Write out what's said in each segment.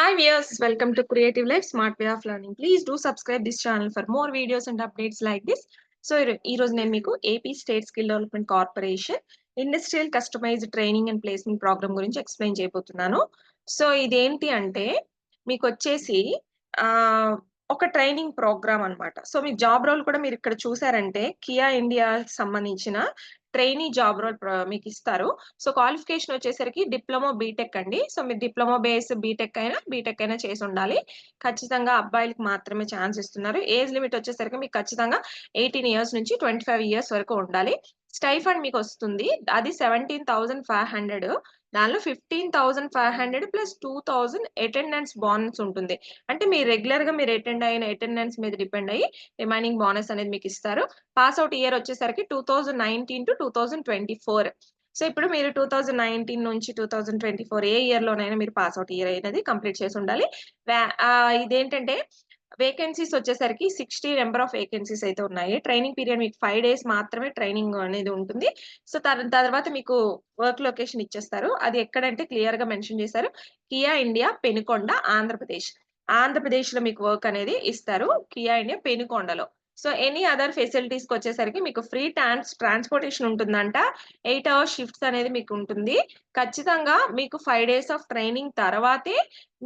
Hi viewers, welcome to Creative Life Smart Way of Learning. Please do subscribe this channel for more videos and updates like this. So ఈ రోజు నేను మీకు AP state skill development corporation industrial customized training and placement program గురించి explain చేయబోతున్నాను. So ఇదేంటి అంటే మీకు వచ్చేసి ఒక ట్రైనింగ్ ప్రోగ్రామ్ అన్నమాట. సో మీ జాబ్ రోల్ కూడా మీరు ఇక్కడ చూసారంటే కియా ఇండియాకి సంబంధించిన ట్రైనీ జాబ్ రోల్ మీకు ఇస్తారు. సో క్వాలిఫికేషన్ వచ్చేసరికి డిప్లొమా బీటెక్ అండి. సో మీరు డిప్లొమా బేస్ బీటెక్ అయినా చేసి ఉండాలి. ఖచ్చితంగా అబ్బాయిలకి మాత్రమే ఛాన్స్ ఇస్తున్నారు. ఏజ్ లిమిట్ వచ్చేసరికి మీకు ఖచ్చితంగా 18 ఇయర్స్ నుంచి 25 ఇయర్స్ వరకు ఉండాలి. స్టైఫండ్ మీకు వస్తుంది. అది 17,500. దానిలో 15,500 ప్లస్ 2,000 అటెండెన్స్ బోనస్ ఉంటుంది. అంటే మీరు రెగ్యులర్‌గా మీరు అటెండ్ అయిన అటెండెన్స్ మీద డిపెండ్ అయ్యి రిమైనింగ్ బోనస్ అనేది మీకు ఇస్తారు. పాస్ ఔట్ ఇయర్ వచ్చేసరికి 2019-2024. సో ఇప్పుడు మీరు 2019 నుంచి 2024 ఏ ఇయర్‌లోనైనా మీరు పాస్ ఔట్ ఇయర్ అనేది కంప్లీట్ చేసి ఉండాలి. ఇదేంటంటే వేకెన్సీస్ వచ్చేసరికి 60 నంబర్ ఆఫ్ వేకెన్సీస్ అయితే ఉన్నాయి. ట్రైనింగ్ పీరియడ్ మీకు 5 డేస్ మాత్రమే ట్రైనింగ్ అనేది ఉంటుంది. సో తర్వాత మీకు వర్క్ లొకేషన్ ఇచ్చేస్తారు. అది ఎక్కడంటే క్లియర్‌గా మెన్షన్ చేశారు. Kia India Penukonda, Andhra Pradesh. ఆంధ్రప్రదేశ్‌లో మీకు వర్క్ అనేది ఇస్తారు. కియా ఇండియా పెనుకొండలో. సో ఎనీ అదర్ ఫెసిలిటీస్‌కొచ్చేసరికి మీకు ఫ్రీ ట్రాన్స్‌పోర్టేషన్ ఉంటుందంట. 8 అవర్స్ షిఫ్ట్స్ అనేది మీకు ఉంటుంది. ఖచ్చితంగా మీకు 5 డేస్ ఆఫ్ ట్రైనింగ్ తర్వాతే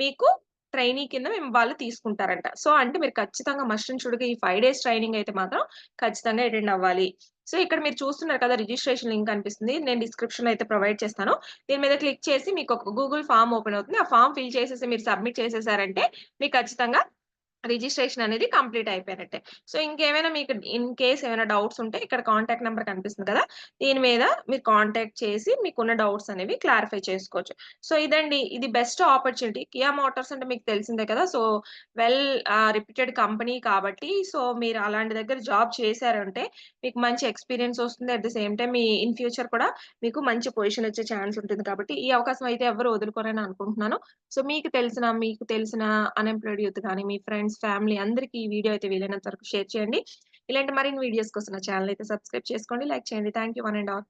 మీకు ట్రైనీ కింద వాళ్ళు తీసుకుంటారంట. సో అంటే మీరు ఖచ్చితంగా మస్ట్ అండ్ షుడ్‌గా ఈ 5 డేస్ ట్రైనింగ్ అయితే మాత్రం ఖచ్చితంగా అటెండ్ అవ్వాలి. సో ఇక్కడ మీరు చూస్తున్నారు కదా, రిజిస్ట్రేషన్ లింక్ కనిపిస్తుంది. నేను డిస్క్రిప్షన్‌లో అయితే ప్రొవైడ్ చేస్తాను. దీని మీద క్లిక్ చేసి మీకు ఒక గూగుల్ ఫార్మ్ ఓపెన్ అవుతుంది. ఆ ఫార్మ్ ఫిల్ చేసేసి మీరు సబ్మిట్ చేసేసారంటే మీకు ఖచ్చితంగా రిజిస్ట్రేషన్ అనేది కంప్లీట్ అయిపోయినట్టే. సో ఇంకేమైనా మీకు ఇన్ కేస్ ఏమైనా డౌట్స్ ఉంటే ఇక్కడ కాంటాక్ట్ నంబర్ కనిపిస్తుంది కదా, దీని మీద మీరు కాంటాక్ట్ చేసి మీకున్న డౌట్స్ అనేవి క్లారిఫై చేసుకోవచ్చు. సో ఇదండి. ఇది బెస్ట్ ఆపర్చునిటీ. కియా మోటార్స్ అంటే మీకు తెలిసిందే కదా! సో వెల్ రిప్యూటెడ్ కంపెనీ కాబట్టి సో మీరు అలాంటి దగ్గర జాబ్ చేశారంటే మీకు మంచి ఎక్స్‌పీరియన్స్ వస్తుంది. At the same time me in future కూడా మీకు మంచి పొజిషన్ వచ్చే ఛాన్స్ ఉంటుంది కాబట్టి ఈ అవకాశం అయితే ఎవ్వరు వదులుకోరని అనుకుంటున్నాను. సో మీకు తెలిసిన అన్‌ఎంప్లాయిడ్ యూత్ గాని, మీ ఫ్రెండ్స్, ఫ్యామిలీ అందరికి ఈ వీడియో అయితే వీలైనంత వరకు షేర్ చేయండి. ఇలాంటి మరిన్ని వీడియోస్ కోసం నా ఛానెల్ అయితే సబ్స్క్రైబ్ చేసుకోండి. లైక్ చేయండి. Thank you one and all.